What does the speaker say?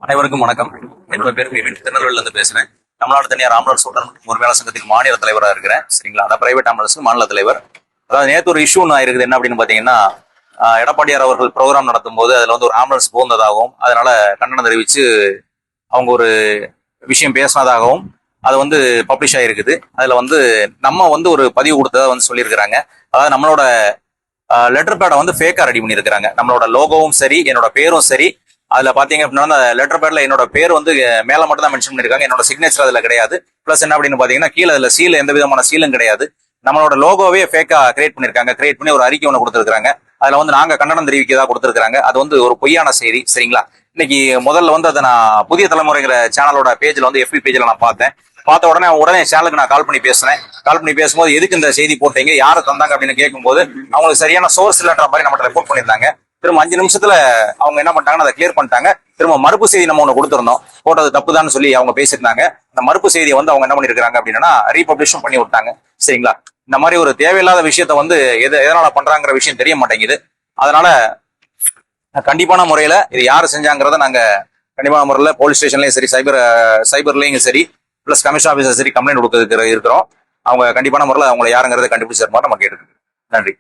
அனைவருக்கும் வணக்கம். என்னோட பேர் திருநெல்வேலியில இருந்து பேசுறேன். தமிழ்நாடு தனியார் ஆம்புலன்ஸ் ஓட்டுநர் உரிமையாளர் சங்கத்தின் மாநில தலைவராக இருக்கிறேன். சரிங்களா, அந்த பிரைவேட் ஆம்புலன்ஸ் மாநில தலைவர். அதாவது நேற்று ஒரு இஷ்யூ ஒன்று இருக்குது. என்ன அப்படின்னு பாத்தீங்கன்னா, எடப்பாடியார் அவர்கள் ப்ரோக்ராம் நடத்தும் போது அதுல வந்து ஒரு ஆம்புலன்ஸ் போந்ததாகவும் அதனால கண்டனம் தெரிவிச்சு அவங்க ஒரு விஷயம் பேசினதாகவும் அது வந்து பப்ளிஷ் ஆகிருக்குது. அதுல வந்து நம்ம வந்து ஒரு பதிவு கொடுத்ததை வந்து சொல்லியிருக்கிறாங்க. அதாவது நம்மளோட லெட்டர் பேடை வந்து ஃபேக்கா ரெடி பண்ணியிருக்கிறாங்க. நம்மளோட லோகோவும் சரி, என்னோட பேரும் சரி, அதுல பாத்தீங்க அப்படின்னா அந்த லெட்டர் பேட்ல என்னோட பேர் வந்து மேல மட்டும் தான் மென்ஷன் பண்ணிருக்காங்க. என்னோட சிக்னேச்சர் அதுல கிடையாது. பிளஸ் என்ன அப்படின்னு பாத்தீங்கன்னா, கீழே அதுல சீல், எந்த விதமான சீலும் கிடையாது. நம்மளோட லோகோவே ஃபேக்கா கிரியேட் பண்ணிருக்காங்க. கிரியேட் பண்ணி ஒரு அறிக்கை ஒன்று கொடுத்துருக்காங்க. அதுல வந்து நாங்க கண்டனம் தெரிவிக்கதா கொடுத்துருக்காங்க. அது வந்து ஒரு பொய்யான செய்தி. சரிங்களா, இன்னைக்கு முதல்ல வந்து அதை நான் புதிய தலைமுறைங்கிற சேனலோட பேஜ்ல வந்து FB பேஜ்ல நான் பார்த்த உடனே சேனலுக்கு நான் கால் பண்ணி பேசினேன். கால் பண்ணி பேசும்போது எதுக்கு இந்த செய்தி போட்டீங்க, யாரை தந்தாங்க அப்படின்னு கேட்கும்போது அவங்களுக்கு சரியான சோர்ஸ் இல்லைன்ற மாதிரி நம்மகிட்ட ரிப்போர்ட் பண்ணியிருந்தாங்க. திரும்ப 5 நிமிஷத்துல அவங்க என்ன பண்ணிட்டாங்கன்னா, அதை கிளியர் பண்ணிட்டாங்க. திரும்ப மறுப்பு செய்தி நம்ம ஒன்று கொடுத்துருந்தோம், போட்டது தப்புதான்னு சொல்லி அவங்க பேசியிருந்தாங்க. அந்த மறுப்பு செய்தியை வந்து அவங்க என்ன பண்ணிருக்காங்க அப்படின்னா ரீபப்ளிஷும் பண்ணி விட்டாங்க. சரிங்களா, இந்த மாதிரி ஒரு தேவையில்லாத விஷயத்த வந்து எதனால பண்றாங்கிற விஷயம் தெரிய மாட்டேங்குது. அதனால கண்டிப்பான முறையில இது யாரு செஞ்சாங்கிறத நாங்க கண்டிப்பான முறையில போலீஸ் ஸ்டேஷன்லயும் சரி, சைபர்லயும் சரி, பிளஸ் கமிஷன் ஆபீசர் சரி கம்ப்ளைண்ட் கொடுக்க இருக்கிறோம். அவங்க கண்டிப்பான முறையில் அவங்களை யாருங்கிறத கண்டுபிடிச்சிருப்பாரு நம்ம கேட்டுருக்கு. நன்றி.